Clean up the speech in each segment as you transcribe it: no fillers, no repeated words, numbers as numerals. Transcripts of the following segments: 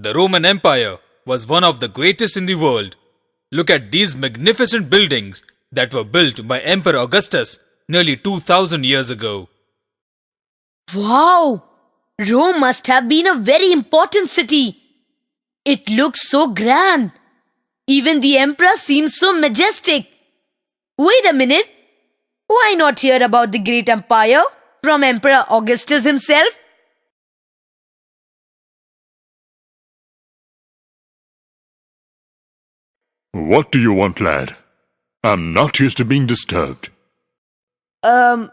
The Roman Empire was one of the greatest in the world. Look at these magnificent buildings that were built by Emperor Augustus nearly 2000 years ago. Wow! Rome must have been a very important city. It looks so grand. Even the emperor seems so majestic. Wait a minute. Why not hear about the great empire from Emperor Augustus himself? What do you want, lad? I'm not used to being disturbed. Good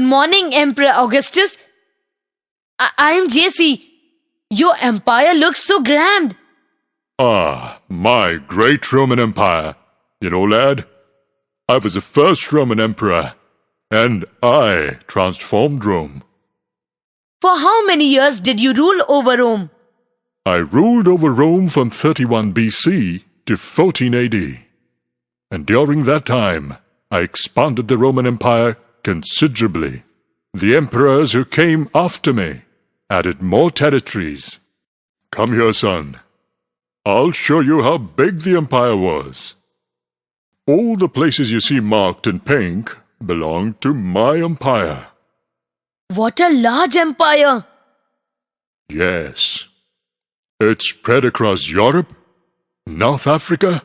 morning, Emperor Augustus. I'm JC. Your empire looks so grand. Ah, my great Roman Empire. You know, lad, I was the first Roman emperor, and I transformed Rome. For how many years did you rule over Rome? I ruled over Rome from 31 BC to 14 AD. And during that time, I expanded the Roman Empire considerably. The emperors who came after me added more territories. Come here, son. I'll show you how big the empire was. All the places you see marked in pink belong to my empire. What a large empire! Yes. It spread across Europe, North Africa,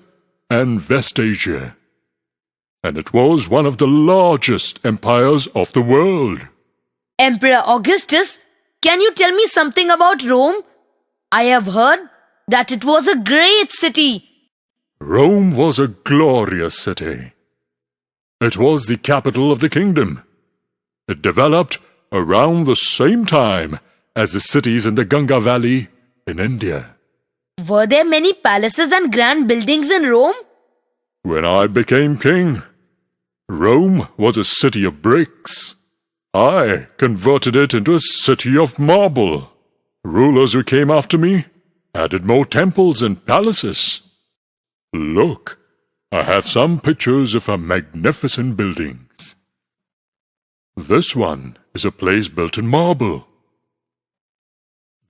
and West Asia. And it was one of the largest empires of the world. Emperor Augustus, can you tell me something about Rome? I have heard that it was a great city. Rome was a glorious city. It was the capital of the kingdom. It developed around the same time as the cities in the Ganga Valley in India. Were there many palaces and grand buildings in Rome? When I became king, Rome was a city of bricks. I converted it into a city of marble. Rulers who came after me added more temples and palaces. Look, I have some pictures of our magnificent buildings. This one is a place built in marble.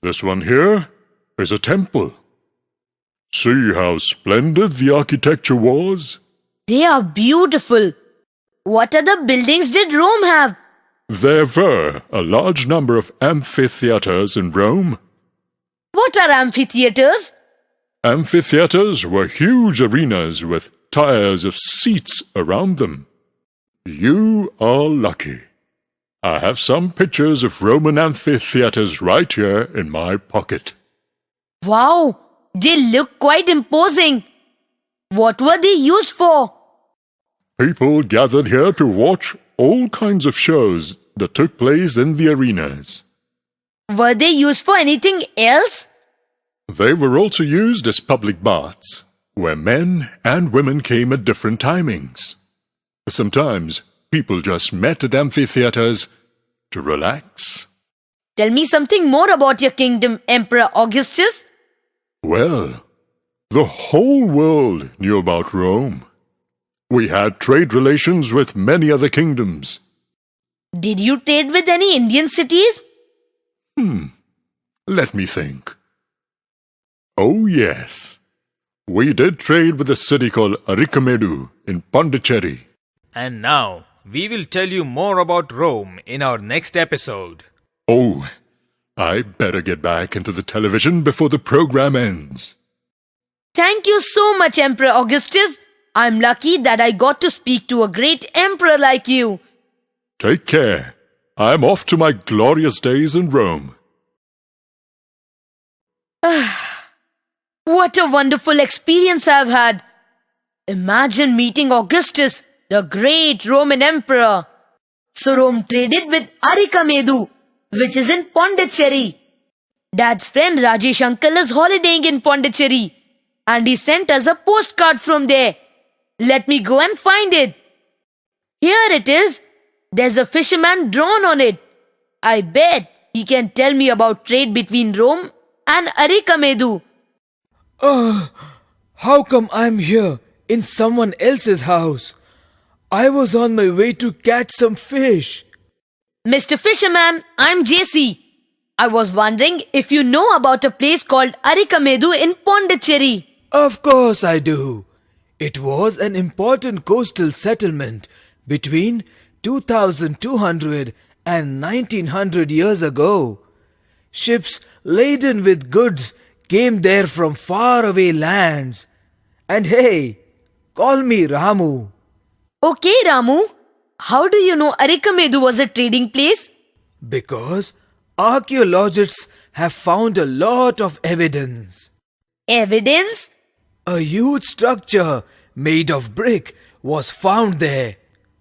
This one here is a temple. See how splendid the architecture was? They are beautiful. What other buildings did Rome have? There were a large number of amphitheaters in Rome. What are amphitheaters? Amphitheaters were huge arenas with tiers of seats around them. You are lucky. I have some pictures of Roman amphitheaters right here in my pocket. Wow, they look quite imposing. What were they used for? People gathered here to watch all kinds of shows that took place in the arenas. Were they used for anything else? They were also used as public baths, where men and women came at different timings. Sometimes people just met at amphitheaters to relax. Tell me something more about your kingdom, Emperor Augustus. Well, the whole world knew about Rome. We had trade relations with many other kingdoms. Did you trade with any Indian cities? Let me think. Oh, yes. We did trade with a city called Arikamedu in Pondicherry. And now, we will tell you more about Rome in our next episode. Oh, I better get back into the television before the program ends. Thank you so much, Emperor Augustus. I'm lucky that I got to speak to a great emperor like you. Take care. I'm off to my glorious days in Rome. What a wonderful experience I've had. Imagine meeting Augustus, the great Roman emperor. So Rome traded with Arikamedu, which is in Pondicherry. Dad's friend Rajesh uncle is holidaying in Pondicherry, and he sent us a postcard from there. Let me go and find it. Here it is. There's a fisherman drawn on it. I bet he can tell me about trade between Rome and Arikamedu. How come I'm here in someone else's house? I was on my way to catch some fish. Mr. Fisherman, I'm JC. I was wondering if you know about a place called Arikamedu in Pondicherry. Of course I do. It was an important coastal settlement between 2200 and 1900 years ago. Ships laden with goods came there from faraway lands. And hey, call me Ramu. Okay, Ramu. How do you know Arikamedu was a trading place? Because archaeologists have found a lot of evidence. Evidence? A huge structure made of brick was found there.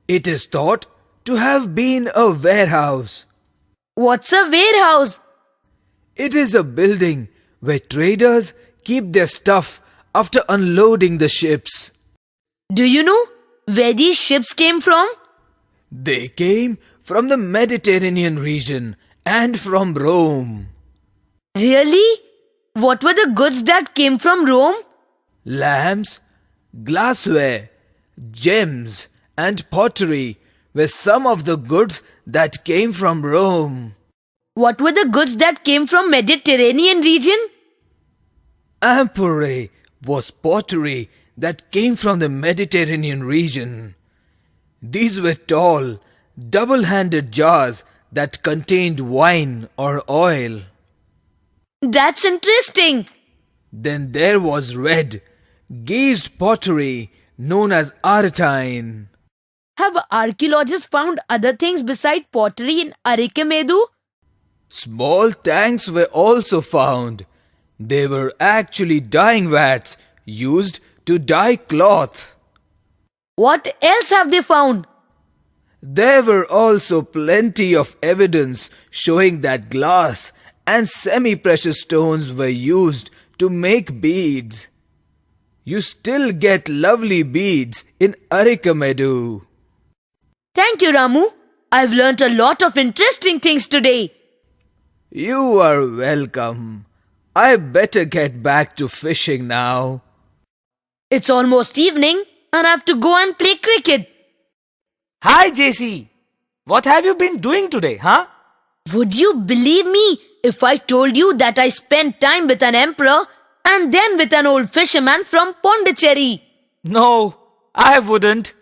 It is thought to have been a warehouse. What's a warehouse? It is a building where traders keep their stuff after unloading the ships. Do you know where these ships came from? They came from the Mediterranean region and from Rome. Really? What were the goods that came from Rome? Lamps, glassware, gems, and pottery were some of the goods that came from Rome. What were the goods that came from Mediterranean region? Amphorae was pottery that came from the Mediterranean region. These were tall, double-handed jars that contained wine or oil. That's interesting. Then there was red, gauged pottery known as artine. Have archaeologists found other things beside pottery in Arikamedu? Small tanks were also found. They were actually dyeing vats used to dye cloth. What else have they found? There were also plenty of evidence showing that glass and semi-precious stones were used to make beads. You still get lovely beads in Arikamedu. Thank you, Ramu. I've learnt a lot of interesting things today. You are welcome. I better get back to fishing now. It's almost evening and I have to go and play cricket. Hi, JC. What have you been doing today, huh? Would you believe me if I told you that I spent time with an emperor and then with an old fisherman from Pondicherry? No, I wouldn't.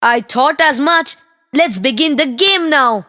I thought as much. Let's begin the game now.